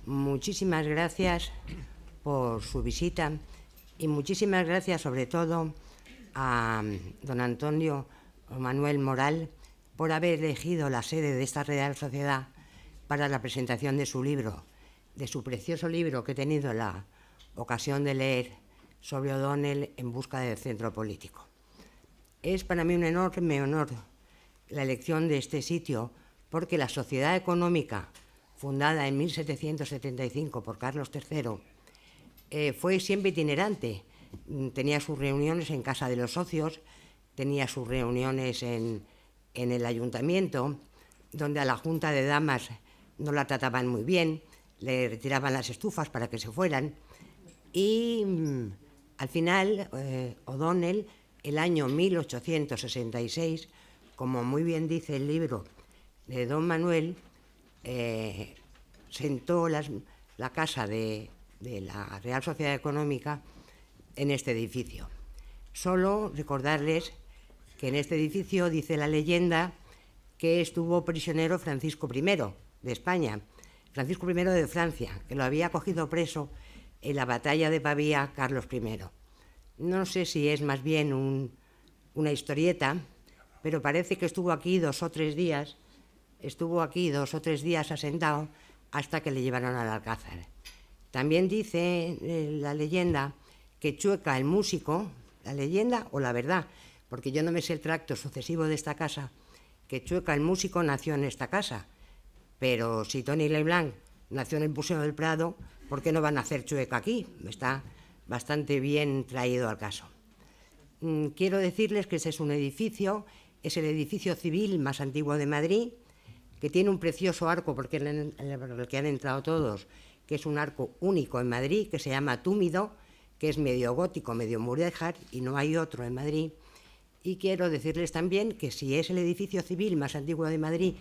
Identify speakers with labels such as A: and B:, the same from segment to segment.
A: muchísimas gracias por su visita y muchísimas gracias sobre todo a don Antonio Manuel Moral por haber elegido la sede de esta Real Sociedad para la presentación de su libro, de su precioso libro que he tenido la ocasión de leer sobre O'Donnell en busca del centro político. Es para mí un enorme honor la elección de este sitio porque la Sociedad Económica, fundada en 1775 por Carlos III, fue siempre itinerante. Tenía sus reuniones en casa de los socios, tenía sus reuniones en el ayuntamiento, donde a la Junta de Damas no la trataban muy bien, le retiraban las estufas para que se fueran y al final O'Donnell, el año 1866, como muy bien dice el libro de don Manuel, sentó la casa de la Real Sociedad Económica en este edificio. Solo recordarles que en este edificio dice la leyenda que estuvo prisionero Francisco I de España, Francisco I de Francia, que lo había cogido preso en la batalla de Pavía Carlos I. No sé si es más bien una historieta, pero parece que estuvo aquí 2 o 3 días asentado hasta que le llevaron al Alcázar. También dice la leyenda que Chueca, el músico, la leyenda o la verdad, porque yo no me sé el tracto sucesivo de esta casa, que Chueca, el músico, nació en esta casa, pero si Tony Leblanc nació en el Museo del Prado, ¿por qué no van a hacer Chueca aquí? Está bastante bien traído al caso. Quiero decirles que este es un edificio, es el edificio civil más antiguo de Madrid, que tiene un precioso arco, porque el que han entrado todos, que es un arco único en Madrid, que se llama Túmido, que es medio gótico, medio mudéjar, y no hay otro en Madrid. Y quiero decirles también que si es el edificio civil más antiguo de Madrid,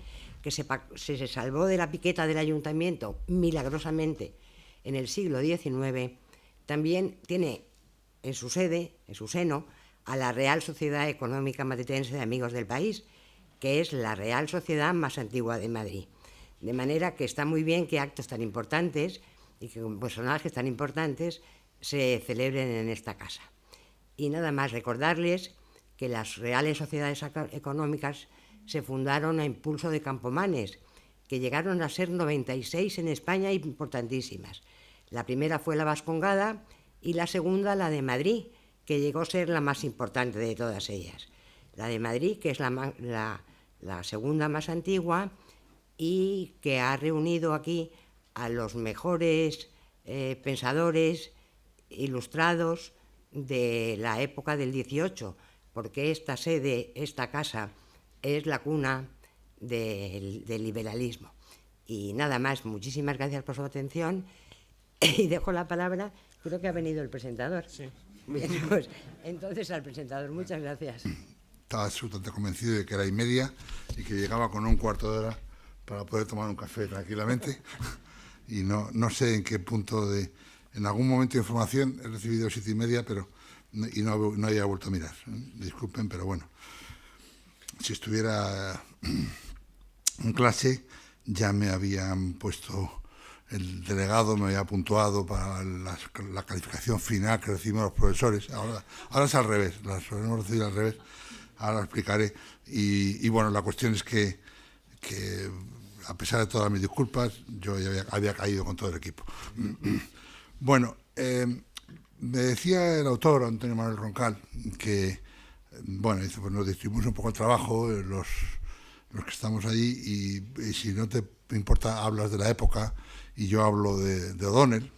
A: que se salvó de la piqueta del ayuntamiento milagrosamente en el siglo XIX, también tiene en su sede, en su seno, a la Real Sociedad Económica Madrilense de Amigos del País, que es la Real Sociedad más antigua de Madrid. De manera que está muy bien que actos tan importantes y que personajes tan importantes se celebren en esta casa. Y nada más recordarles que las Reales Sociedades Económicas se fundaron a impulso de Campomanes, que llegaron a ser 96 en España, importantísimas. La primera fue la Vascongada y la segunda la de Madrid, que llegó a ser la más importante de todas ellas. La de Madrid, que es la segunda más antigua y que ha reunido aquí a los mejores pensadores ilustrados de la época del 18, porque esta sede, esta casa, es la cuna del liberalismo. Y nada más, muchísimas gracias por su atención y dejo la palabra, creo que ha venido el presentador.
B: Sí.
A: Bien, pues entonces al presentador, muchas gracias.
C: Estaba absolutamente convencido de que era 1:30 y que llegaba con un cuarto de hora para poder tomar un café tranquilamente. Y no sé en qué punto en algún momento de información he recibido 7:30, pero no había vuelto a mirar. Disculpen, pero bueno. Si estuviera en clase, ya me habían puesto, el delegado me había puntuado para la calificación final que recibimos los profesores. Ahora es al revés, las hemos recibido al revés. Ahora lo explicaré. Y bueno, la cuestión es que a pesar de todas mis disculpas, yo ya había caído con todo el equipo. Bueno, me decía el autor, Antonio Manuel Roncal, que, bueno, dice, pues nos distribuimos un poco el trabajo, los que estamos allí, y si no te importa, hablas de la época, y yo hablo de O'Donnell,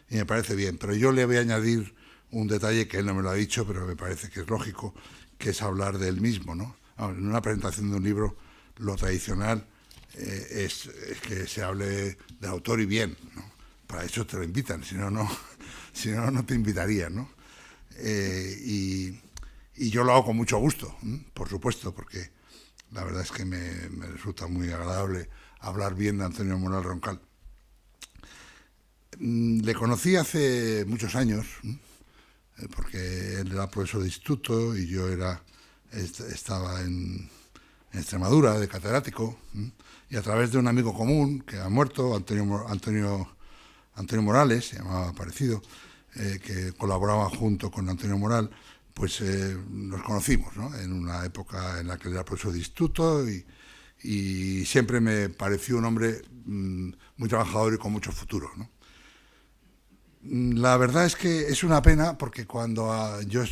C: y me parece bien. Pero yo le voy a añadir un detalle que él no me lo ha dicho, pero me parece que es lógico, que es hablar de él mismo, ¿no? En una presentación de un libro, lo tradicional es que se hable del autor y bien, ¿no? Para eso te lo invitan, si no, no te invitarían, ¿no? Y yo lo hago con mucho gusto, por supuesto, porque la verdad es que me resulta muy agradable hablar bien de Antonio Manuel Roncal. Le conocí hace muchos años, porque él era profesor de instituto y yo estaba en Extremadura de catedrático, y a través de un amigo común que ha muerto, Antonio Antonio Morales, se llamaba parecido, que colaboraba junto con Antonio Moral, pues nos conocimos, ¿no? En una época en la que era profesor de instituto y siempre me pareció un hombre muy trabajador y con mucho futuro, ¿no? La verdad es que es una pena porque cuando yo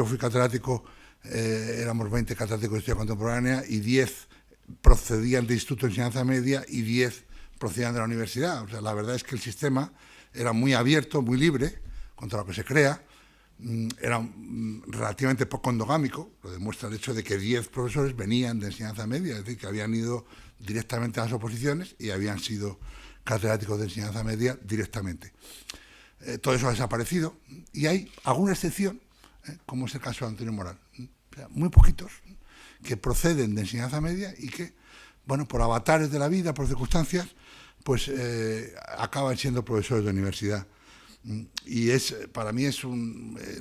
C: fui catedrático, éramos 20 catedráticos de historia contemporánea y 10 procedían de instituto de enseñanza media y 10 procedían de la universidad. O sea, la verdad es que el sistema era muy abierto, muy libre, contra lo que se crea, era relativamente poco endogámico, lo demuestra el hecho de que 10 profesores venían de enseñanza media, es decir, que habían ido directamente a las oposiciones y habían sido catedráticos de enseñanza media directamente. Todo eso ha desaparecido y hay alguna excepción, como es el caso de Antonio Moral, o sea, muy poquitos que proceden de enseñanza media y que, bueno, por avatares de la vida, por circunstancias, pues acaban siendo profesores de universidad. Y para mí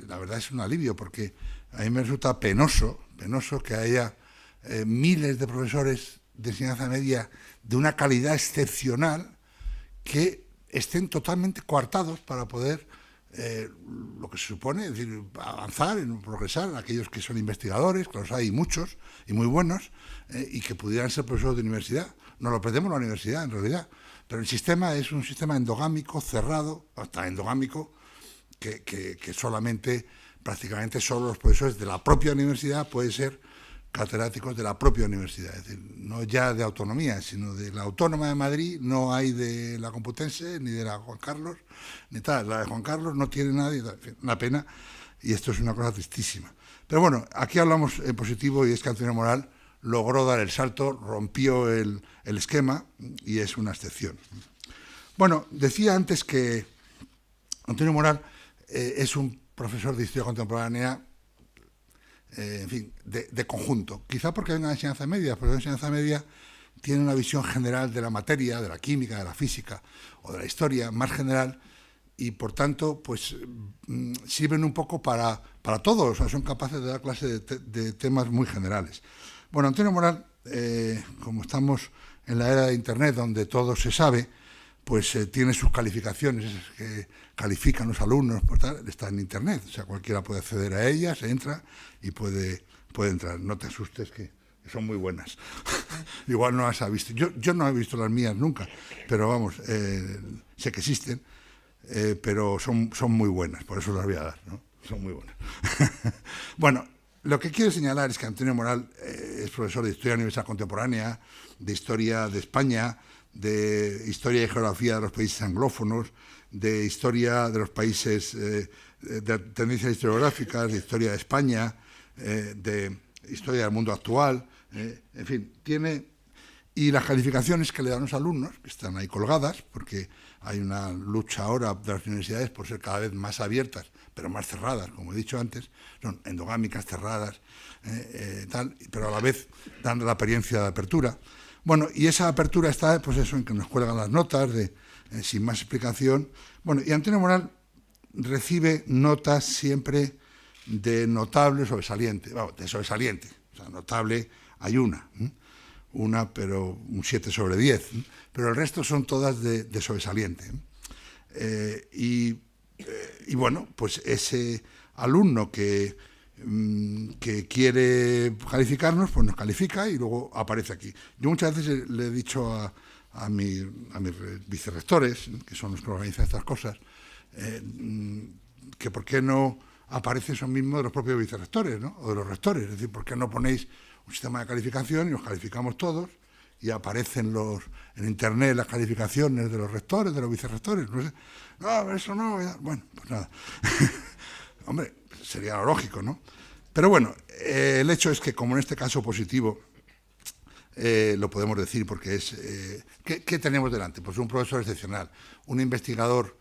C: la verdad es un alivio, porque a mí me resulta penoso que haya miles de profesores de enseñanza media de una calidad excepcional que estén totalmente coartados para poder, lo que se supone, es decir, avanzar, progresar, aquellos que son investigadores, que los hay muchos y muy buenos, y que pudieran ser profesores de universidad. Nos lo pretendemos la universidad, en realidad. Pero el sistema es un sistema endogámico, cerrado, hasta endogámico, que solamente, prácticamente solo los profesores de la propia universidad pueden ser catedráticos de la propia universidad. Es decir, no ya de autonomía, sino de la Autónoma de Madrid, no hay de la Complutense, ni de la Juan Carlos, ni tal. La de Juan Carlos no tiene nadie, una pena, y esto es una cosa tristísima. Pero bueno, aquí hablamos en positivo, y es que Antonio Moral logró dar el salto, rompió el esquema y es una excepción. Bueno, decía antes que Antonio Moral es un profesor de historia contemporánea, en fin, de conjunto. Quizá porque venga de enseñanza media, porque la enseñanza media tiene una visión general de la materia, de la química, de la física o de la historia más general, y por tanto pues sirven un poco para todos, o sea, son capaces de dar clase de temas muy generales. Bueno, Antonio Moral, como estamos en la era de Internet, donde todo se sabe, pues tiene sus calificaciones que califican los alumnos, por tal, está en Internet, o sea, cualquiera puede acceder a ellas, entra y puede entrar. No te asustes, que son muy buenas. Igual no las has visto. Yo no he visto las mías nunca, pero vamos, sé que existen, pero son muy buenas, por eso las voy a dar, ¿no? Son muy buenas. Bueno, lo que quiero señalar es que Antonio Moral es profesor de Historia Universal Contemporánea, de Historia de España, de Historia y Geografía de los países anglófonos, de Historia de los países, de tendencias historiográficas, de Historia de España, de Historia del mundo actual, en fin, tiene... Y las calificaciones que le dan los alumnos, que están ahí colgadas, porque hay una lucha ahora de las universidades por ser cada vez más abiertas, pero más cerradas, como he dicho antes, son endogámicas, cerradas, tal, pero a la vez dando la apariencia de apertura. Bueno, y esa apertura está, pues eso, en que nos cuelgan las notas, sin más explicación. Bueno, y Antonio Moral recibe notas siempre de notable sobresaliente, vamos, de sobresaliente, o sea, notable hay una, pero un 7 sobre 10, pero el resto son todas de sobresaliente. Y bueno, pues ese alumno que quiere calificarnos, pues nos califica y luego aparece aquí. Yo muchas veces le he dicho a mis vicerrectores, que son los que organizan estas cosas, que por qué no aparece eso mismo de los propios vicerrectores, ¿no? O de los rectores. Es decir, por qué no ponéis un sistema de calificación y los calificamos todos y aparecen en Internet las calificaciones de los rectores, de los vicerrectores. No sé, no, eso no. Bueno, pues nada. Hombre, sería lo lógico, ¿no? Pero bueno, el hecho es que, como en este caso positivo, lo podemos decir porque es... ¿qué tenemos delante? Pues un profesor excepcional, un investigador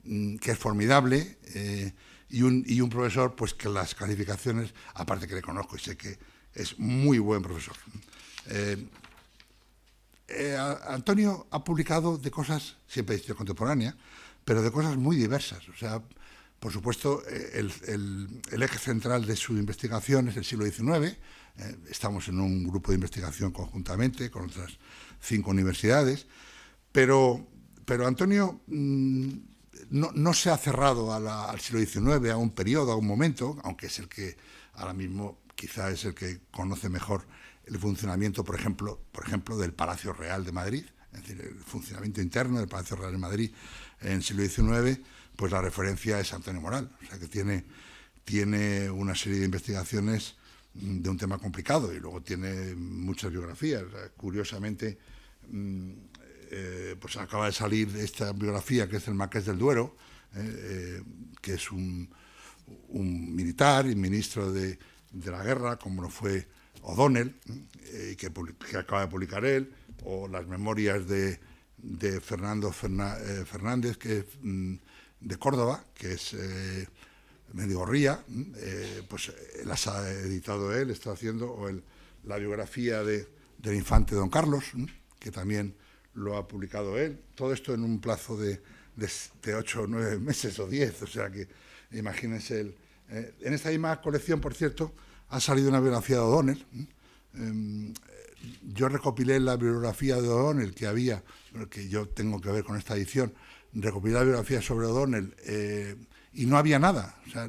C: que es formidable y un profesor pues que las calificaciones, aparte que le conozco y sé que es muy buen profesor. Antonio ha publicado de cosas, siempre de historia contemporánea, pero de cosas muy diversas. O sea, por supuesto, el eje central de su investigación es el siglo XIX. Estamos en un grupo de investigación conjuntamente con otras 5 universidades, pero pero Antonio no se ha cerrado al siglo XIX, a un periodo, a un momento, aunque es el que ahora mismo quizá es el que conoce mejor el funcionamiento, por ejemplo, del Palacio Real de Madrid, es decir, el funcionamiento interno del Palacio Real de Madrid en el siglo XIX, pues la referencia es Antonio Moral, o sea que tiene una serie de investigaciones de un tema complicado y luego tiene muchas biografías. O sea, curiosamente, pues acaba de salir esta biografía que es el Marqués del Duero, que es un militar y ministro de la guerra, como lo fue O'Donnell, que acaba de publicar él, o las memorias de Fernando Fernández, que es de Córdoba, que es Mendigorría, pues las ha editado él, está haciendo, o la biografía del infante Don Carlos, que también lo ha publicado él. Todo esto en un plazo de 8 o 9 meses o 10, o sea que imagínense. En esta misma colección, por cierto, ha salido una biografía de O'Donnell. Yo recopilé la biografía de O'Donnell que había, que yo tengo que ver con esta edición, recopilé la biografía sobre O'Donnell y no había nada. O sea,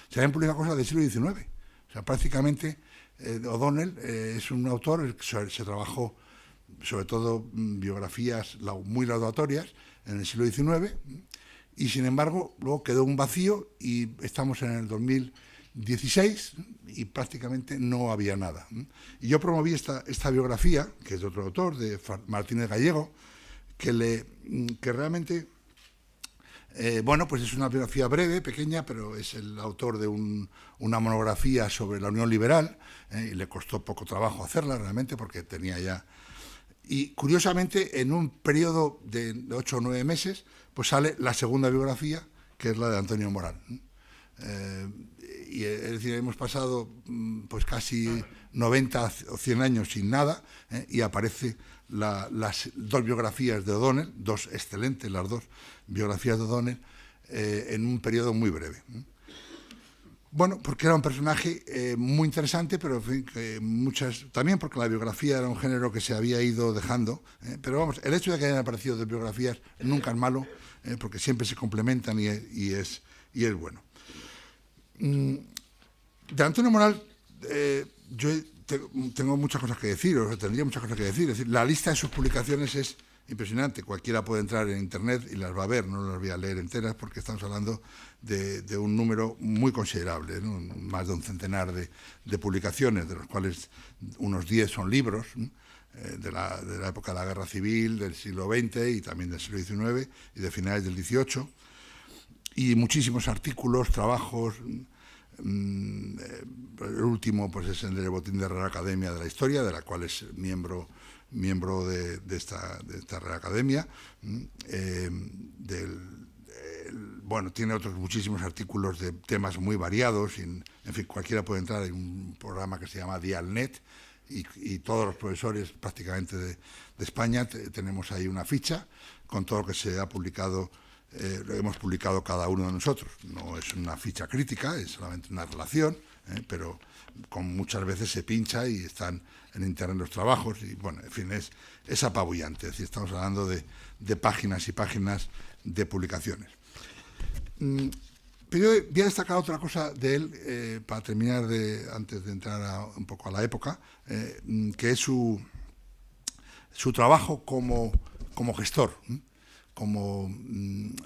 C: se habían publicado cosas del siglo XIX. O sea, prácticamente O'Donnell es un autor que se trabajó sobre todo biografías muy laudatorias en el siglo XIX, y sin embargo luego quedó un vacío y estamos en el 2016 y prácticamente no había nada. Y yo promoví esta biografía, que es de otro autor, de Martínez Gallego, que realmente, bueno, pues es una biografía breve, pequeña, pero es el autor de una monografía sobre la Unión Liberal, y le costó poco trabajo hacerla realmente porque tenía ya... Y curiosamente, en un periodo de 8 o 9 meses, pues sale la segunda biografía, que es la de Antonio Moral. Y es decir, hemos pasado pues casi 90 o 100 años sin nada, y aparece las dos biografías de O'Donnell, dos excelentes, las dos biografías de O'Donnell, en un periodo muy breve. Bueno, porque era un personaje muy interesante, pero en fin, también porque la biografía era un género que se había ido dejando, pero vamos, el hecho de que hayan aparecido dos biografías nunca es malo, porque siempre se complementan y es bueno. De Antonio Moral, yo tengo muchas cosas que decir, o tendría muchas cosas que decir. Es decir, la lista de sus publicaciones es impresionante. Cualquiera puede entrar en Internet y las va a ver, no las voy a leer enteras porque estamos hablando de un número muy considerable, ¿no? Más de un centenar de publicaciones, de los cuales unos 10 son libros, de la época de la Guerra Civil, del siglo XX y también del siglo XIX y de finales del XVIII, y muchísimos artículos, trabajos. El último pues es el del Botín de Real Academia de la Historia, de la cual es miembro de esta Real Academia. Bueno, tiene otros muchísimos artículos de temas muy variados. En fin, cualquiera puede entrar en un programa que se llama Dialnet y todos los profesores prácticamente de España tenemos ahí una ficha con todo lo que se ha publicado. Lo hemos publicado cada uno de nosotros. No es una ficha crítica, es solamente una relación, pero muchas veces se pincha y están en Internet los trabajos y, bueno, en fin, es apabullante. Es decir, estamos hablando de páginas y páginas de publicaciones. Pero yo voy a destacar otra cosa de él, para terminar, antes de entrar un poco a la época, que es su trabajo como gestor, como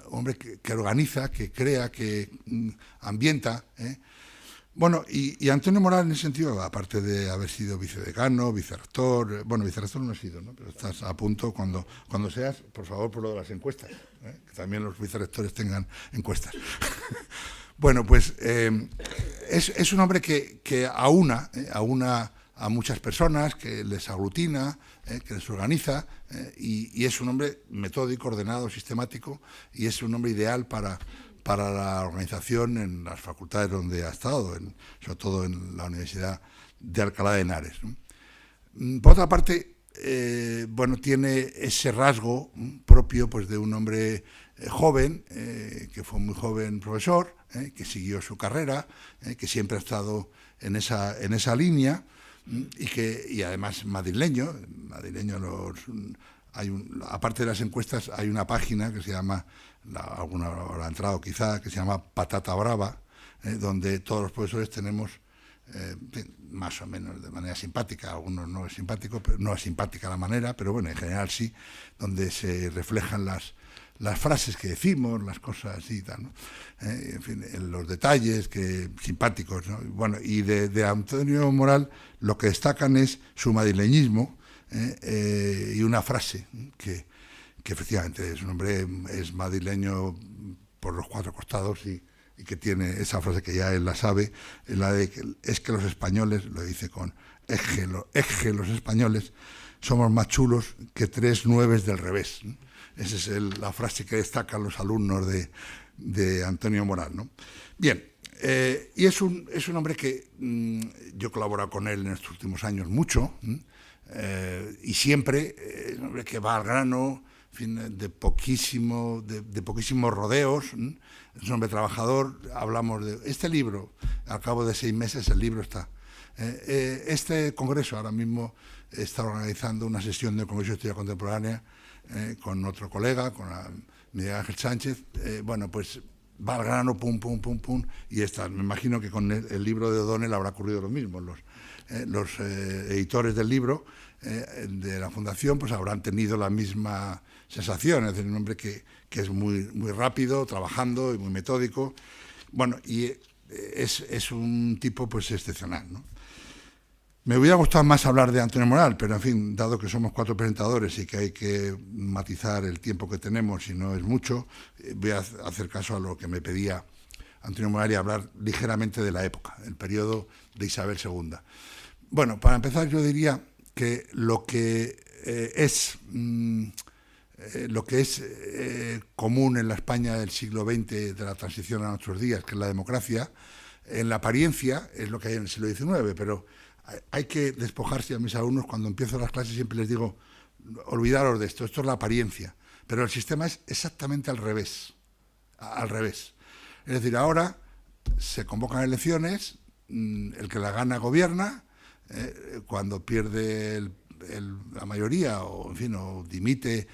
C: hombre que organiza, que crea, que ambienta. Bueno, y Antonio Moral en ese sentido, aparte de haber sido vicedecano, vicerrector, bueno, vicerrector no he sido, ¿no? Pero estás a punto cuando seas, por favor, por lo de las encuestas, que también los vicerrectores tengan encuestas. Bueno, pues es un hombre que aúna a muchas personas, que les aglutina, que les organiza, y es un hombre metódico, ordenado, sistemático, y es un hombre ideal para la organización en las facultades donde ha estado, sobre todo en la Universidad de Alcalá de Henares, ¿no? Por otra parte, bueno, tiene ese rasgo propio pues, de un hombre joven, que fue muy joven profesor, que siguió su carrera, que siempre ha estado en esa línea, y además madrileño aparte de las encuestas, hay una página que se llama, alguna habrá entrado quizá, que se llama Patata Brava, donde todos los profesores tenemos, más o menos de manera simpática, algunos no es simpático, pero no es simpática la manera, pero bueno, en general sí, donde se reflejan las frases que decimos, las cosas así y tal, ¿no? En fin, los detalles simpáticos, ¿no? Bueno, y de Antonio Moral lo que destacan es su madrileñismo, y una frase que efectivamente es un hombre, es madrileño por los cuatro costados y que tiene esa frase que ya él la sabe, la de que es que los españoles, lo dice con eje, los españoles somos más chulos que 3 9 del revés, ¿no? Esa es la frase que destacan los alumnos de Antonio Moral, ¿no? Bien, y es un hombre que yo he colaborado con él en estos últimos años mucho, y siempre es un hombre que va al grano, en fin, de poquísimos rodeos, es un hombre trabajador. Hablamos de este libro, al cabo de 6 meses el libro está. Este congreso ahora mismo está organizando una sesión del Congreso de Historia Contemporánea con otro colega, con Miguel Ángel Sánchez. Bueno, pues va al grano, pum, pum, pum, pum, y está. Me imagino que con el libro de O'Donnell habrá ocurrido lo mismo. Los editores del libro de la Fundación pues habrán tenido la misma sensación, es decir, un hombre que es muy, muy rápido, trabajando y muy metódico. Bueno, y es un tipo pues excepcional, ¿no? Me hubiera gustado más hablar de Antonio Moral, pero en fin, dado que somos 4 presentadores y que hay que matizar el tiempo que tenemos y no es mucho, voy a hacer caso a lo que me pedía Antonio Moral y hablar ligeramente de la época, el periodo de Isabel II. Bueno, para empezar yo diría que lo que es común en la España del siglo XX, de la transición a nuestros días, que es la democracia, en la apariencia es lo que hay en el siglo XIX, pero hay que despojarse. A mis alumnos cuando empiezo las clases siempre les digo, olvidaros de esto es la apariencia, pero el sistema es exactamente al revés. Es decir, ahora se convocan elecciones, el que la gana gobierna, cuando pierde la mayoría, o en fin, o dimite,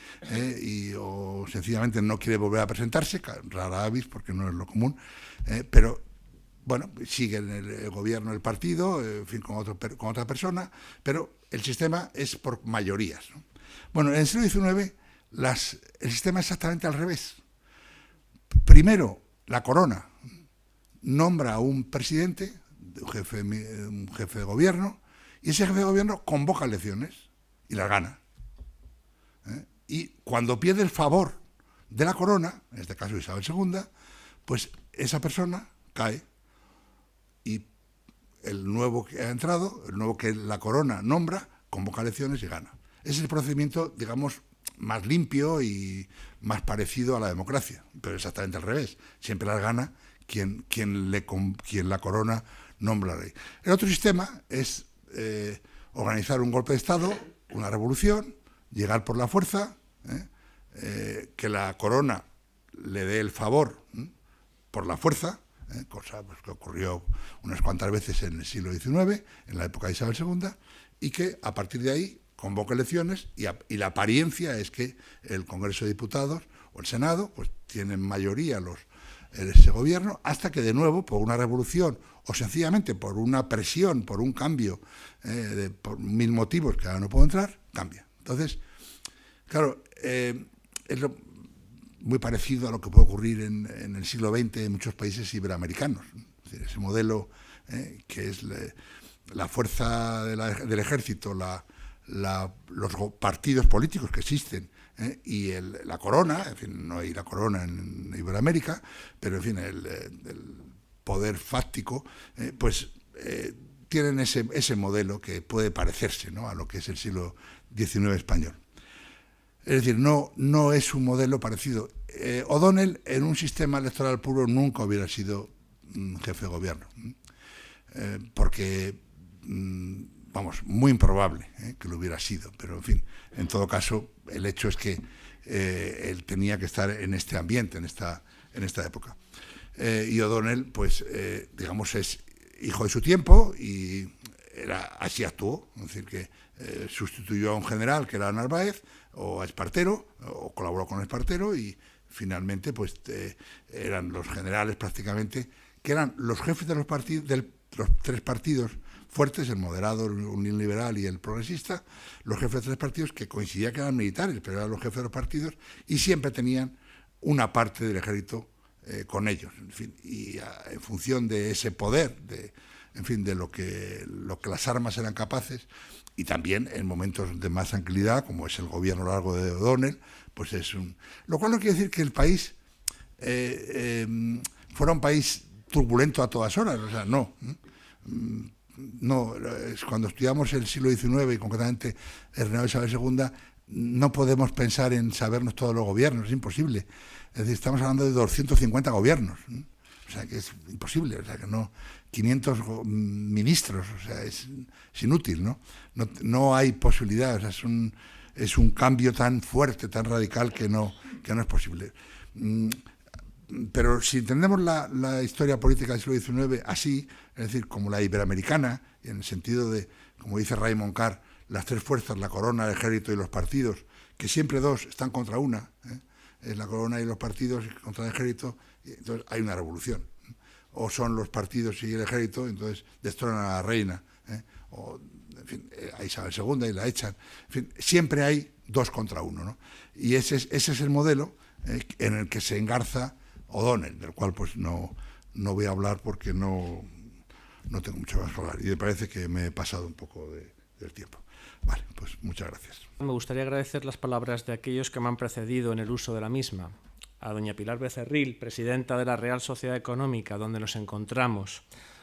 C: o sencillamente no quiere volver a presentarse, rara avis porque no es lo común, pero bueno, sigue en el gobierno el partido, en fin, con otra persona, pero el sistema es por mayorías, ¿no? Bueno, en el siglo XIX el sistema es exactamente al revés. Primero, la corona nombra a un presidente, un jefe de gobierno, y ese jefe de gobierno convoca elecciones y las gana. Y cuando pierde el favor de la corona, en este caso Isabel II, pues esa persona cae. Y el nuevo que ha entrado, el nuevo que la corona nombra, convoca elecciones y gana. Ese es el procedimiento, digamos, más limpio y más parecido a la democracia, pero exactamente al revés. Siempre las gana quien la corona nombra rey. El otro sistema es organizar un golpe de Estado, una revolución, llegar por la fuerza, que la corona le dé el favor por la fuerza, cosa pues, que ocurrió unas cuantas veces en el siglo XIX, en la época de Isabel II, y que a partir de ahí convoca elecciones y la apariencia es que el Congreso de Diputados o el Senado pues tienen mayoría ese gobierno, hasta que de nuevo, por una revolución o sencillamente por una presión, por un cambio, por 1000 motivos que ahora no puedo entrar, cambia. Entonces, claro, es muy parecido a lo que puede ocurrir en el siglo XX en muchos países iberoamericanos. Es decir, ese modelo que es la fuerza del ejército, los partidos políticos que existen, y la corona, en fin, no hay la corona en Iberoamérica, pero en fin, el poder fáctico, tienen ese modelo que puede parecerse, ¿no?, a lo que es el siglo XIX español. Es decir, no es un modelo parecido. O'Donnell, en un sistema electoral puro, nunca hubiera sido jefe de gobierno, porque, vamos, muy improbable que lo hubiera sido, pero en fin, en todo caso, el hecho es que él tenía que estar en este ambiente, en esta época. Y O'Donnell, pues, digamos, es hijo de su tiempo y así actuó, es decir, que sustituyó a un general que era Narváez, o a Espartero, o colaboró con Espartero, y finalmente pues eran los generales prácticamente, que eran los jefes de los partidos, de los tres partidos fuertes, el moderado, el Unión Liberal y el progresista, los jefes de tres partidos que coincidía que eran militares, pero eran los jefes de los partidos, y siempre tenían una parte del ejército con ellos, en fin, y en función de ese poder, en fin, de lo que las armas eran capaces, y también en momentos de más tranquilidad, como es el gobierno largo de O'Donnell, pues es un... Lo cual no quiere decir que el país fuera un país turbulento a todas horas, o sea, no. No, cuando estudiamos el siglo XIX y concretamente el reinado de Isabel II, no podemos pensar en sabernos todos los gobiernos, es imposible. Es decir, estamos hablando de 250 gobiernos, o sea que es imposible, o sea que no, 500 ministros, o sea, es inútil, ¿no? No hay posibilidad, o sea, es un cambio tan fuerte, tan radical que no es posible. Pero si entendemos la historia política del siglo XIX así, es decir, como la iberoamericana, en el sentido de, como dice Raymond Carr, las tres fuerzas, la corona, el ejército y los partidos, que siempre dos están contra una, es la corona y los partidos contra el ejército, y entonces hay una revolución. O son los partidos y el ejército, entonces destronan a la reina, o en fin, a Isabel II y la echan. En fin, siempre hay dos contra uno, ¿no? Y ese es el modelo en el que se engarza O'Donnell, del cual pues no voy a hablar porque no tengo mucho más que hablar, y me parece que me he pasado un poco del tiempo. Vale, pues muchas gracias.
B: Me gustaría agradecer las palabras de aquellos que me han precedido en el uso de la misma. A doña Pilar Becerril, presidenta de la Real Sociedad Económica, donde nos encontramos,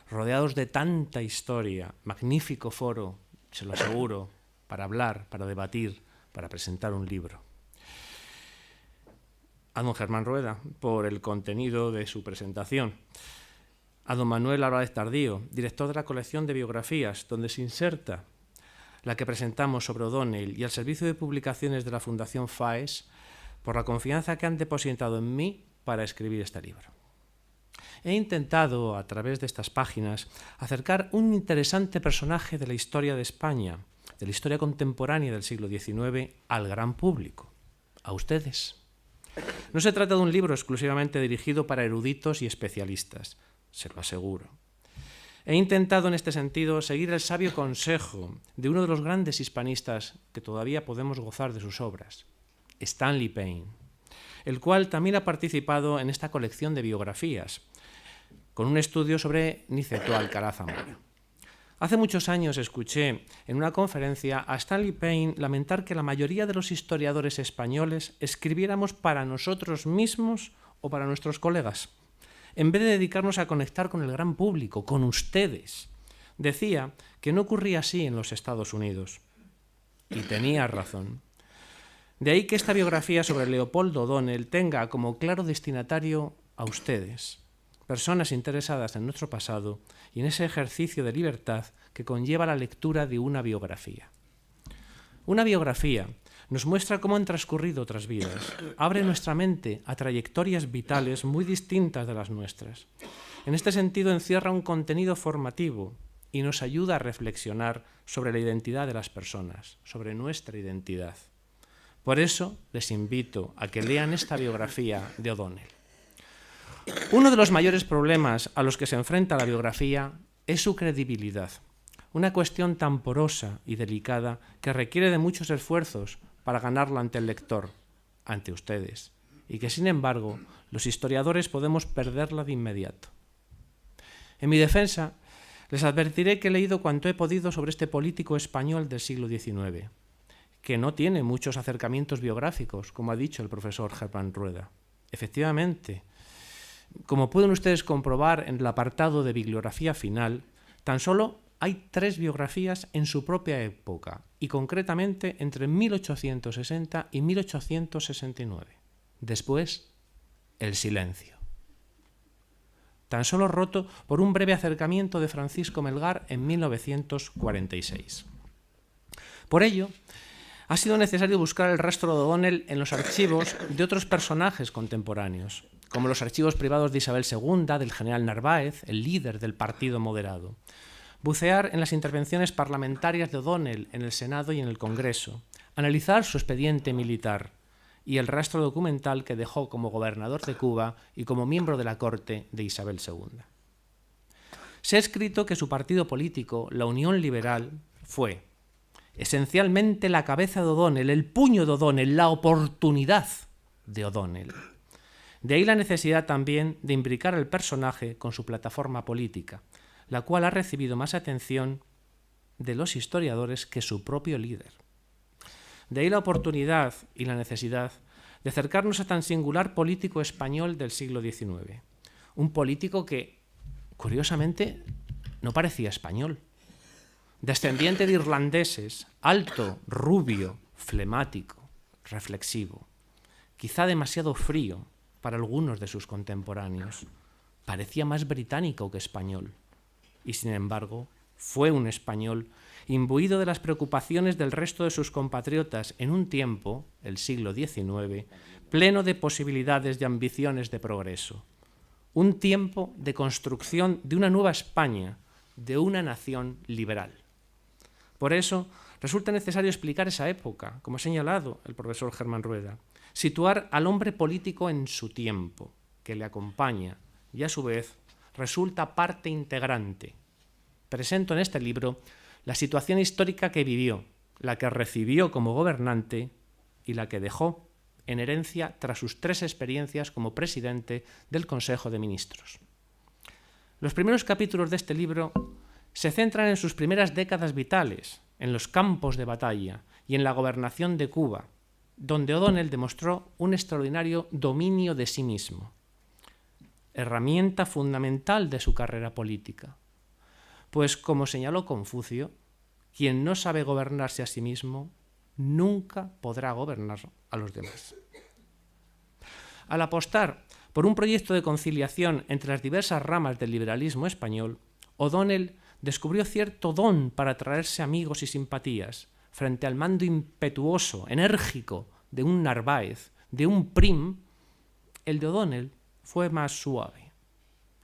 B: rodeados de tanta historia, magnífico foro, se lo aseguro, para hablar, para debatir, para presentar un libro. A don Germán Rueda, por el contenido de su presentación. A don Manuel Álvarez Tardío, director de la colección de biografías, donde se inserta la que presentamos sobre O'Donnell, y al servicio de publicaciones de la Fundación FAES, por la confianza que han depositado en mí para escribir este libro. He intentado, a través de estas páginas, acercar un interesante personaje de la historia de España, de la historia contemporánea del siglo XIX, al gran público, a ustedes. No se trata de un libro exclusivamente dirigido para eruditos y especialistas, se lo aseguro. He intentado en este sentido seguir el sabio consejo de uno de los grandes hispanistas que todavía podemos gozar de sus obras, Stanley Payne, el cual también ha participado en esta colección de biografías, con un estudio sobre Niceto Alcalá Zamora. Hace muchos años escuché en una conferencia a Stanley Payne lamentar que la mayoría de los historiadores españoles escribiéramos para nosotros mismos o para nuestros colegas, en vez de dedicarnos a conectar con el gran público, con ustedes. Decía que no ocurría así en los Estados Unidos. Y tenía razón. De ahí que esta biografía sobre Leopoldo O'Donnell tenga como claro destinatario a ustedes, personas interesadas en nuestro pasado y en ese ejercicio de libertad que conlleva la lectura de una biografía. Una biografía nos muestra cómo han transcurrido otras vidas, abre nuestra mente a trayectorias vitales muy distintas de las nuestras. En este sentido encierra un contenido formativo y nos ayuda a reflexionar sobre la identidad de las personas, sobre nuestra identidad. Por eso les invito a que lean esta biografía de O'Donnell. Uno de los mayores problemas a los que se enfrenta la biografía es su credibilidad, una cuestión tan porosa y delicada que requiere de muchos esfuerzos para ganarla ante el lector, ante ustedes, y que sin embargo los historiadores podemos perderla de inmediato. En mi defensa, les advertiré que he leído cuanto he podido sobre este político español del siglo XIX, que no tiene muchos acercamientos biográficos, como ha dicho el profesor Germán Rueda. Efectivamente, como pueden ustedes comprobar en el apartado de bibliografía final, tan solo hay 3 biografías en su propia época, y concretamente entre 1860 y 1869. Después, el silencio. Tan solo roto por un breve acercamiento de Francisco Melgar en 1946. Por ello, ha sido necesario buscar el rastro de O'Donnell en los archivos de otros personajes contemporáneos, como los archivos privados de Isabel II, del general Narváez, el líder del Partido Moderado. bucear en las intervenciones parlamentarias de O'Donnell en el Senado y en el Congreso, analizar su expediente militar y el rastro documental que dejó como gobernador de Cuba y como miembro de la corte de Isabel II. Se ha escrito que su partido político, la Unión Liberal, fue esencialmente la cabeza de O'Donnell, el puño de O'Donnell, la oportunidad de O'Donnell. De ahí la necesidad también de imbricar al personaje con su plataforma política, la cual ha recibido más atención de los historiadores que su propio líder. De ahí la oportunidad y la necesidad de acercarnos a tan singular político español del siglo XIX, un político que, curiosamente, no parecía español. Descendiente de irlandeses, alto, rubio, flemático, reflexivo, quizá demasiado frío para algunos de sus contemporáneos. Parecía más británico que español y, sin embargo, fue un español imbuido de las preocupaciones del resto de sus compatriotas en un tiempo, el siglo XIX, pleno de posibilidades y ambiciones de progreso. Un tiempo de construcción de una nueva España, de una nación liberal. Por eso, resulta necesario explicar esa época, como ha señalado el profesor Germán Rueda, situar al hombre político en su tiempo, que le acompaña y, a su vez, resulta parte integrante. Presento en este libro la situación histórica que vivió, la que recibió como gobernante y la que dejó en herencia tras sus 3 experiencias como presidente del Consejo de Ministros. Los primeros capítulos de este libro se centran en sus primeras décadas vitales, en los campos de batalla y en la gobernación de Cuba, donde O'Donnell demostró un extraordinario dominio de sí mismo, herramienta fundamental de su carrera política. Pues, como señaló Confucio, quien no sabe gobernarse a sí mismo nunca podrá gobernar a los demás. Al apostar por un proyecto de conciliación entre las diversas ramas del liberalismo español, O'Donnell descubrió cierto don para atraerse amigos y simpatías frente al mando impetuoso, enérgico de un Narváez, de un Prim. El de O'Donnell fue más suave,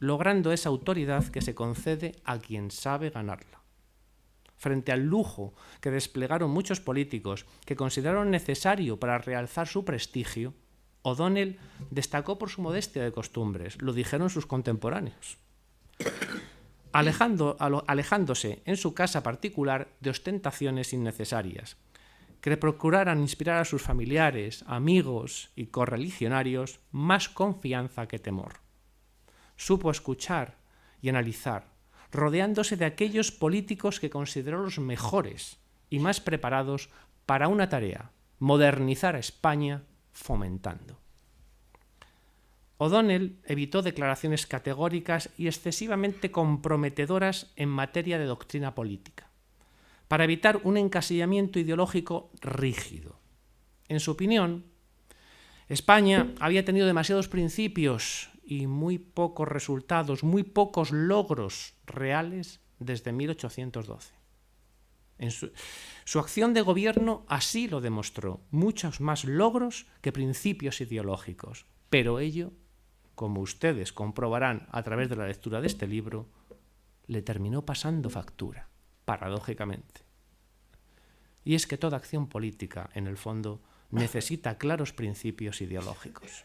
B: logrando esa autoridad que se concede a quien sabe ganarla. Frente al lujo que desplegaron muchos políticos que consideraron necesario para realzar su prestigio, O'Donnell destacó por su modestia de costumbres, lo dijeron sus contemporáneos, alejándose en su casa particular de ostentaciones innecesarias, que le procuraran inspirar a sus familiares, amigos y correligionarios más confianza que temor. Supo escuchar y analizar, rodeándose de aquellos políticos que consideró los mejores y más preparados para una tarea, modernizar a España fomentando. O'Donnell evitó declaraciones categóricas y excesivamente comprometedoras en materia de doctrina política, para evitar un encasillamiento ideológico rígido. En su opinión, España había tenido demasiados principios y muy pocos resultados, muy pocos logros reales desde 1812. Su acción de gobierno así lo demostró, muchos más logros que principios ideológicos, pero ello, como ustedes comprobarán a través de la lectura de este libro, le terminó pasando factura, paradójicamente. Y es que toda acción política, en el fondo, necesita claros principios ideológicos.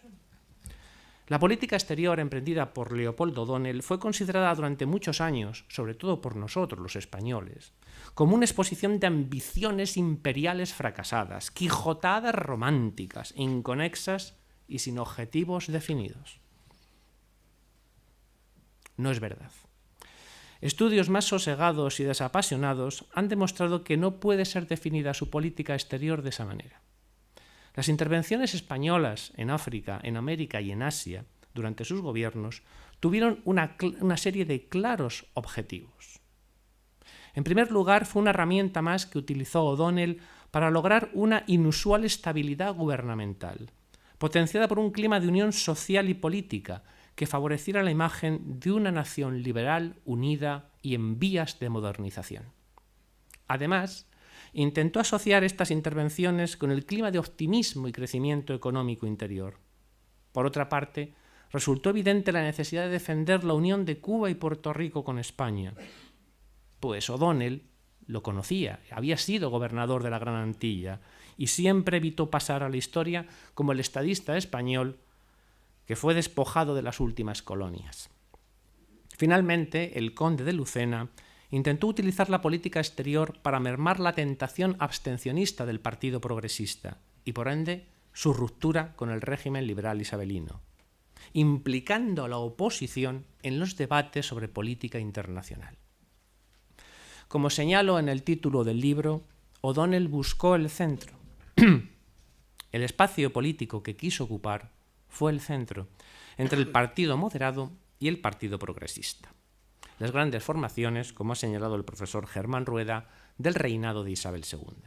B: La política exterior emprendida por Leopoldo O'Donnell fue considerada durante muchos años, sobre todo por nosotros los españoles, como una exposición de ambiciones imperiales fracasadas, quijotadas románticas, inconexas y sin objetivos definidos. No es verdad. Estudios más sosegados y desapasionados han demostrado que no puede ser definida su política exterior de esa manera. Las intervenciones españolas en África, en América y en Asia, durante sus gobiernos, tuvieron una serie de claros objetivos. En primer lugar, fue una herramienta más que utilizó O'Donnell para lograr una inusual estabilidad gubernamental, potenciada por un clima de unión social y política que favoreciera la imagen de una nación liberal, unida y en vías de modernización. Además, intentó asociar estas intervenciones con el clima de optimismo y crecimiento económico interior. Por otra parte, resultó evidente la necesidad de defender la unión de Cuba y Puerto Rico con España, Pues O'Donnell lo conocía, había sido gobernador de la Gran Antilla y siempre evitó pasar a la historia como el estadista español que fue despojado de las últimas colonias. Finalmente, el conde de Lucena intentó utilizar la política exterior para mermar la tentación abstencionista del Partido Progresista y, por ende, su ruptura con el régimen liberal isabelino, implicando a la oposición en los debates sobre política internacional. Como señalo en el título del libro, O'Donnell buscó el centro. El espacio político que quiso ocupar fue el centro, entre el Partido Moderado y el Partido Progresista. Las grandes formaciones, como ha señalado el profesor Germán Rueda, del reinado de Isabel II,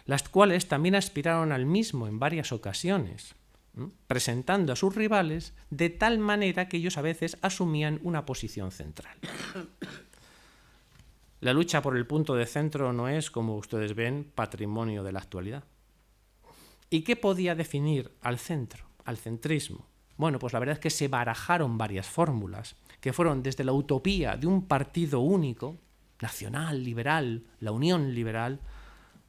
B: las cuales también aspiraron al mismo en varias ocasiones, presentando a sus rivales de tal manera que ellos a veces asumían una posición central. La lucha por el punto de centro no es, como ustedes ven, patrimonio de la actualidad. ¿Y qué podía definir al centro, al centrismo? Bueno, pues la verdad es que se barajaron varias fórmulas, que fueron desde la utopía de un partido único, nacional, liberal, la Unión Liberal,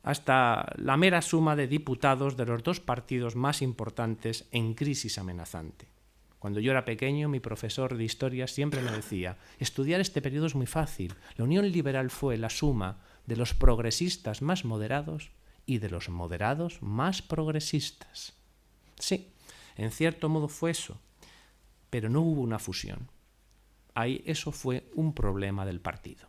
B: hasta la mera suma de diputados de los dos partidos más importantes en crisis amenazante. Cuando yo era pequeño, mi profesor de historia siempre me decía: estudiar este periodo es muy fácil. La Unión Liberal fue la suma de los progresistas más moderados y de los moderados más progresistas. Sí, en cierto modo fue eso, pero no hubo una fusión. Ahí eso fue un problema del partido.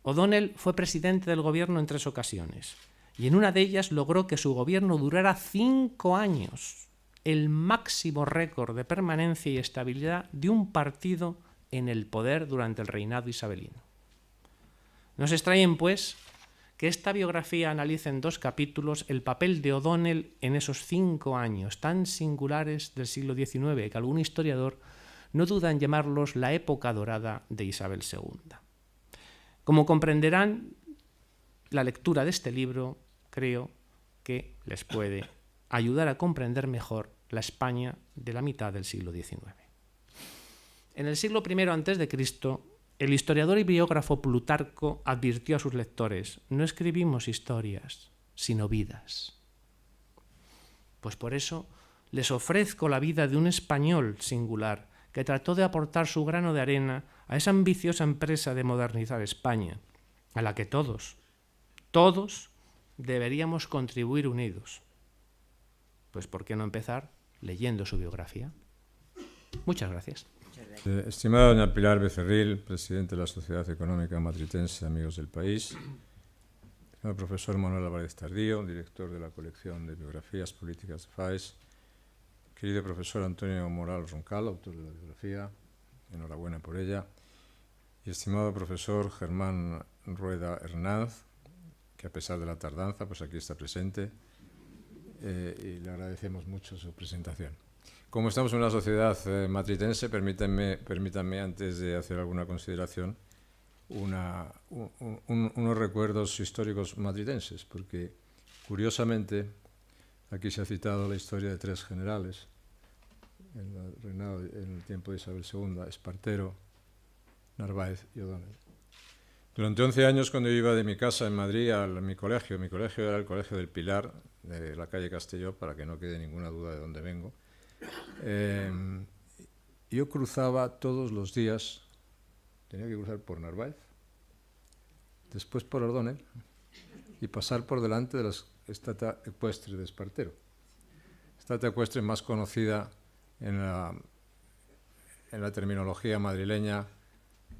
B: O'Donnell fue presidente del gobierno en 3 ocasiones y en una de ellas logró que su gobierno durara 5 años, el máximo récord de permanencia y estabilidad de un partido en el poder durante el reinado isabelino. No se extrañen, pues, que esta biografía analice en 2 capítulos el papel de O'Donnell en esos 5 años tan singulares del siglo XIX, que algún historiador no duda en llamarlos la época dorada de Isabel II. Como comprenderán, la lectura de este libro creo que les puede ayudar a comprender mejor la España de la mitad del siglo XIX. En el siglo I a.C., el historiador y biógrafo Plutarco advirtió a sus lectores: no escribimos historias, sino vidas. Pues por eso les ofrezco la vida de un español singular que trató de aportar su grano de arena a esa ambiciosa empresa de modernizar España, a la que todos deberíamos contribuir unidos. Pues ¿por qué no empezar leyendo su biografía? Muchas gracias.
D: Estimada doña Pilar Becerril, presidente de la Sociedad Económica Matritense Amigos del País, estimado profesor Manuel Álvarez Tardío, director de la colección de biografías políticas de FAES, querido profesor Antonio Moral Roncal, autor de la biografía, enhorabuena por ella, y estimado profesor Germán Rueda Hernández, que a pesar de la tardanza, pues aquí está presente, y le agradecemos mucho su presentación. Como estamos en una sociedad matritense, permítanme, antes de hacer alguna consideración, unos recuerdos históricos matritenses, porque curiosamente aquí se ha citado la historia de 3 generales en el tiempo de Isabel II: Espartero, Narváez y O'Donnell. Durante 11 años, cuando yo iba de mi casa en Madrid a mi colegio era el Colegio del Pilar, de la calle Castelló, para que no quede ninguna duda de dónde vengo, yo cruzaba todos los días, tenía que cruzar por Narváez, después por O'Donnell y pasar por delante de la estatua ecuestre de Espartero. Estatua ecuestre más conocida en la terminología madrileña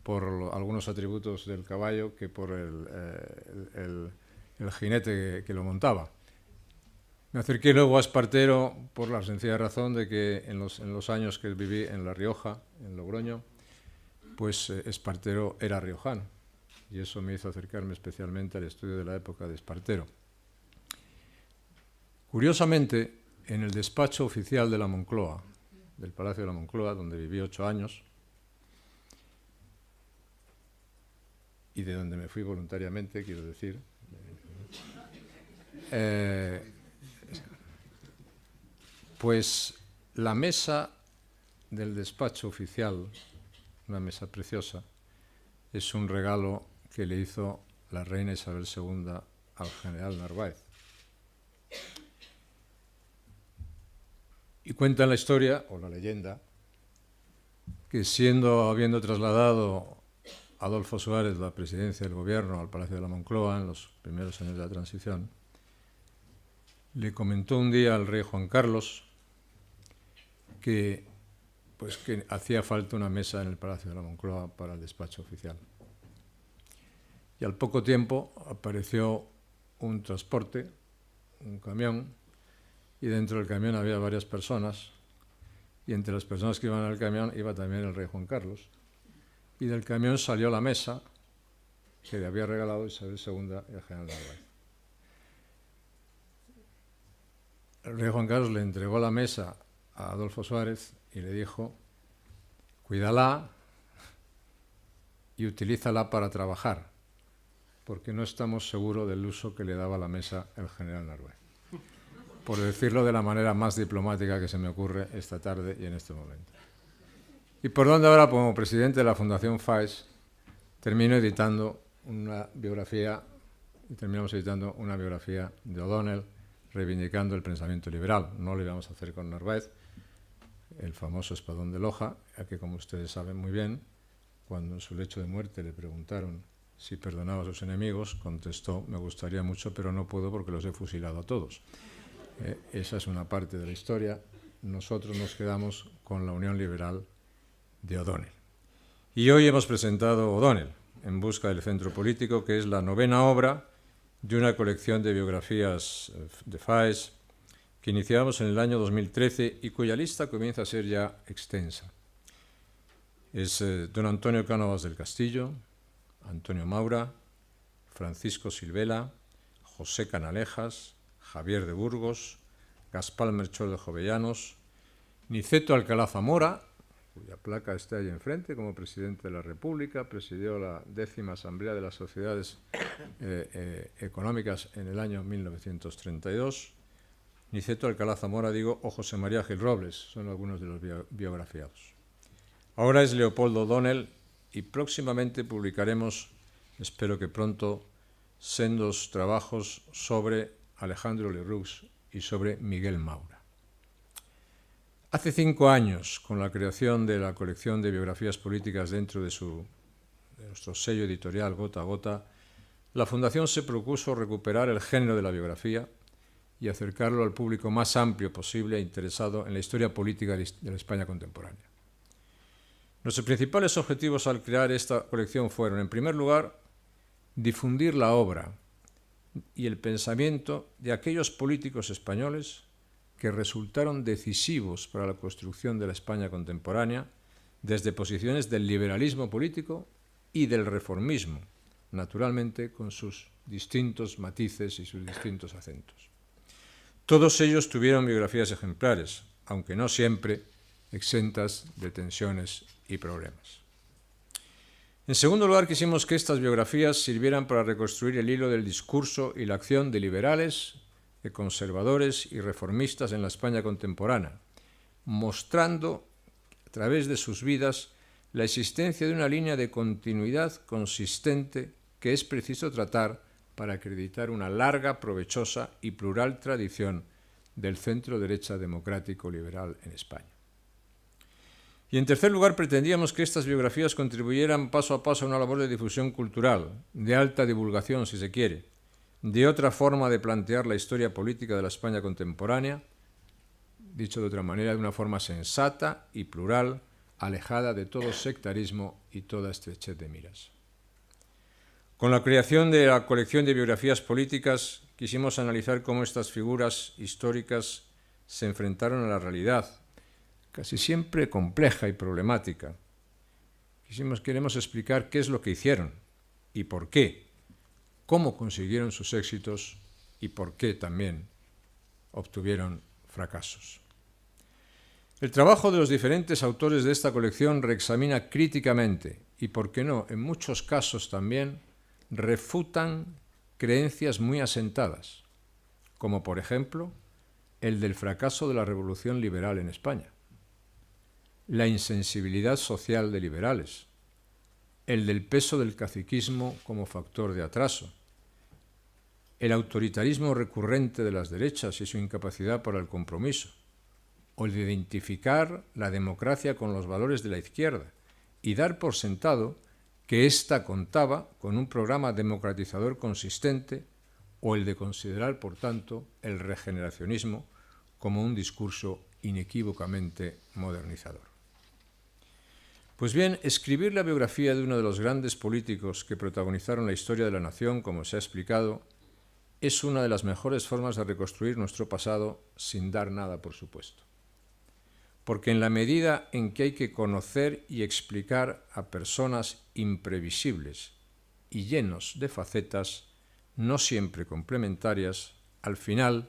D: por algunos atributos del caballo que por el jinete que lo montaba. Me acerqué luego a Espartero por la sencilla razón de que en los años que viví en La Rioja, en Logroño, pues Espartero era riojano, y eso me hizo acercarme especialmente al estudio de la época de Espartero. Curiosamente, en el despacho oficial de la Moncloa, del Palacio de la Moncloa, donde viví 8 años, y de donde me fui voluntariamente, quiero decir, pues la mesa del despacho oficial, una mesa preciosa, es un regalo que le hizo la reina Isabel II al general Narváez. Y cuenta la historia, o la leyenda, que habiendo trasladado a Adolfo Suárez la presidencia del gobierno al Palacio de la Moncloa en los primeros años de la transición, le comentó un día al rey Juan Carlos que hacía falta una mesa en el Palacio de la Moncloa para el despacho oficial. Y al poco tiempo apareció un transporte, un camión, y dentro del camión había varias personas, y entre las personas que iban al camión iba también el rey Juan Carlos. Y del camión salió la mesa que le había regalado Isabel II y el general Narváez. El rey Juan Carlos le entregó la mesa a Adolfo Suárez y le dijo: cuídala y utilízala para trabajar, porque no estamos seguros del uso que le daba la mesa el general Narváez. Por decirlo de la manera más diplomática que se me ocurre esta tarde y en este momento. Y por donde ahora, como presidente de la Fundación FAES, terminamos editando una biografía de O'Donnell, reivindicando el pensamiento liberal. No lo íbamos a hacer con Narváez, el famoso espadón de Loja, a que, como ustedes saben muy bien, cuando en su lecho de muerte le preguntaron si perdonaba a sus enemigos, contestó: me gustaría mucho, pero no puedo porque los he fusilado a todos. Esa es una parte de la historia. Nosotros nos quedamos con la Unión Liberal de O'Donnell. Y hoy hemos presentado O'Donnell, en busca del centro político, que es la 9ª obra de una colección de biografías de FAES que iniciamos en el año 2013 y cuya lista comienza a ser ya extensa. Es don Antonio Cánovas del Castillo, Antonio Maura, Francisco Silvela, José Canalejas, Javier de Burgos, Gaspar Melchor de Jovellanos, Niceto Alcalá Zamora, cuya placa está ahí enfrente, como presidente de la República, presidió la 10ª Asamblea de las Sociedades Económicas en el año 1932, Niceto Alcalá Zamora, o José María Gil Robles, son algunos de los biografiados. Ahora es Leopoldo O'Donnell y próximamente publicaremos, espero que pronto, sendos trabajos sobre Alejandro Lerroux y sobre Miguel Maura. Hace 5 años, con la creación de la colección de biografías políticas dentro de nuestro sello editorial Gota a Gota, la Fundación se propuso recuperar el género de la biografía y acercarlo al público más amplio posible interesado en la historia política de la España contemporánea. Nuestros principales objetivos al crear esta colección fueron, en primer lugar, difundir la obra y el pensamiento de aquellos políticos españoles que resultaron decisivos para la construcción de la España contemporánea desde posiciones del liberalismo político y del reformismo, naturalmente con sus distintos matices y sus distintos acentos. Todos ellos tuvieron biografías ejemplares, aunque no siempre exentas de tensiones y problemas. En segundo lugar, quisimos que estas biografías sirvieran para reconstruir el hilo del discurso y la acción de liberales, de conservadores y reformistas en la España contemporánea, mostrando a través de sus vidas la existencia de una línea de continuidad consistente que es preciso tratar para acreditar una larga, provechosa y plural tradición del centro-derecha democrático liberal en España. Y en tercer lugar, pretendíamos que estas biografías contribuyeran paso a paso a una labor de difusión cultural, de alta divulgación, si se quiere, de otra forma de plantear la historia política de la España contemporánea, dicho de otra manera, de una forma sensata y plural, alejada de todo sectarismo y toda estrechez de miras. Con la creación de la colección de biografías políticas, quisimos analizar cómo estas figuras históricas se enfrentaron a la realidad, casi siempre compleja y problemática. Queremos explicar qué es lo que hicieron y por qué, cómo consiguieron sus éxitos y por qué también obtuvieron fracasos. El trabajo de los diferentes autores de esta colección reexamina críticamente y, por qué no, en muchos casos también, refutan creencias muy asentadas, como por ejemplo el del fracaso de la Revolución Liberal en España, la insensibilidad social de liberales, el del peso del caciquismo como factor de atraso, el autoritarismo recurrente de las derechas y su incapacidad para el compromiso, o el de identificar la democracia con los valores de la izquierda y dar por sentado que ésta contaba con un programa democratizador consistente, o el de considerar, por tanto, el regeneracionismo como un discurso inequívocamente modernizador. Pues bien, escribir la biografía de uno de los grandes políticos que protagonizaron la historia de la nación, como se ha explicado, es una de las mejores formas de reconstruir nuestro pasado sin dar nada por supuesto. Porque en la medida en que hay que conocer y explicar a personas imprevisibles y llenos de facetas, no siempre complementarias, al final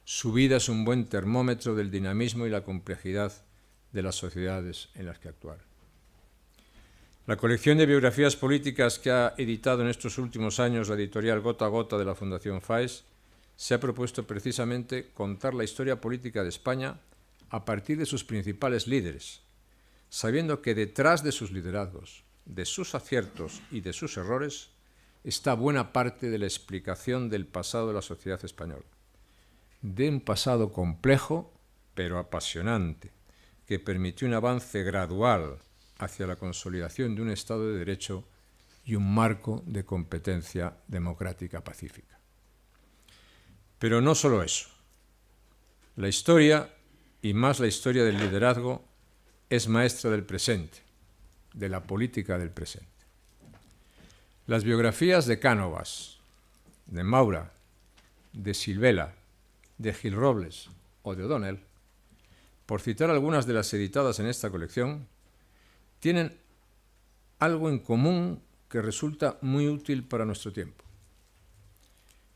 D: su vida es un buen termómetro del dinamismo y la complejidad de las sociedades en las que actuar. La colección de biografías políticas que ha editado en estos últimos años la editorial Gota a Gota de la Fundación FAES se ha propuesto precisamente contar la historia política de España a partir de sus principales líderes, sabiendo que detrás de sus liderazgos, de sus aciertos y de sus errores, está buena parte de la explicación del pasado de la sociedad española, de un pasado complejo pero apasionante, que permitió un avance gradual hacia la consolidación de un Estado de Derecho y un marco de competencia democrática pacífica. Pero no solo eso. La historia, y más la historia del liderazgo, es maestra del presente, de la política del presente. Las biografías de Cánovas, de Maura, de Silvela, de Gil Robles o de O'Donnell, por citar algunas de las editadas en esta colección, tienen algo en común que resulta muy útil para nuestro tiempo.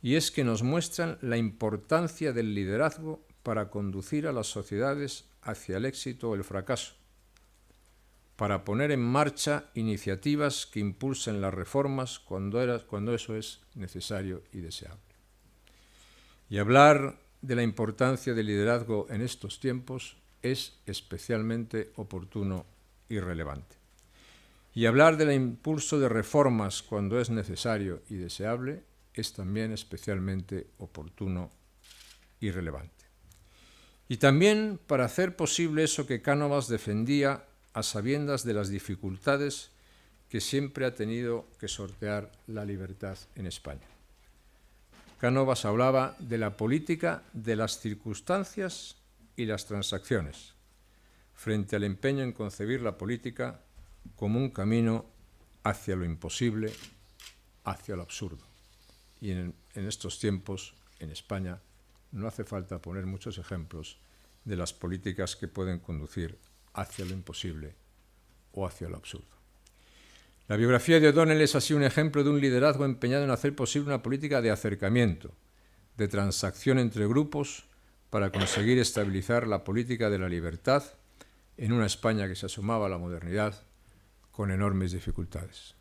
D: Y es que nos muestran la importancia del liderazgo para conducir a las sociedades hacia el éxito o el fracaso, para poner en marcha iniciativas que impulsen las reformas cuando eso es necesario y deseable. Y hablar de la importancia del liderazgo en estos tiempos es especialmente oportuno y relevante. Y hablar del impulso de reformas cuando es necesario y deseable es también especialmente oportuno y relevante. Y también para hacer posible eso que Cánovas defendía a sabiendas de las dificultades que siempre ha tenido que sortear la libertad en España. Cánovas hablaba de la política de las circunstancias y las transacciones, frente al empeño en concebir la política como un camino hacia lo imposible, hacia lo absurdo. Y en estos tiempos, en España, no hace falta poner muchos ejemplos de las políticas que pueden conducir hacia lo imposible o hacia lo absurdo. La biografía de O'Donnell es así un ejemplo de un liderazgo empeñado en hacer posible una política de acercamiento, de transacción entre grupos para conseguir estabilizar la política de la libertad en una España que se asomaba a la modernidad con enormes dificultades.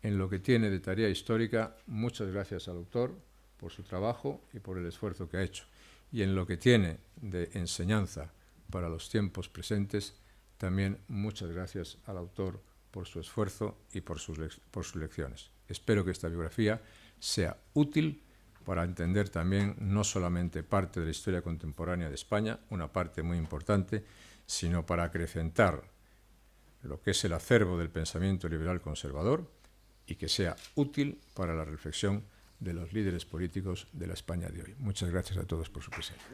D: En lo que tiene de tarea histórica, muchas gracias al autor por su trabajo y por el esfuerzo que ha hecho. Y en lo que tiene de enseñanza para los tiempos presentes, también muchas gracias al autor por su esfuerzo y por sus lecciones. Espero que esta biografía sea útil para entender también no solamente parte de la historia contemporánea de España, una parte muy importante, sino para acrecentar lo que es el acervo del pensamiento liberal conservador y que sea útil para la reflexión de los líderes políticos de la España de hoy. Muchas gracias a todos por su presencia.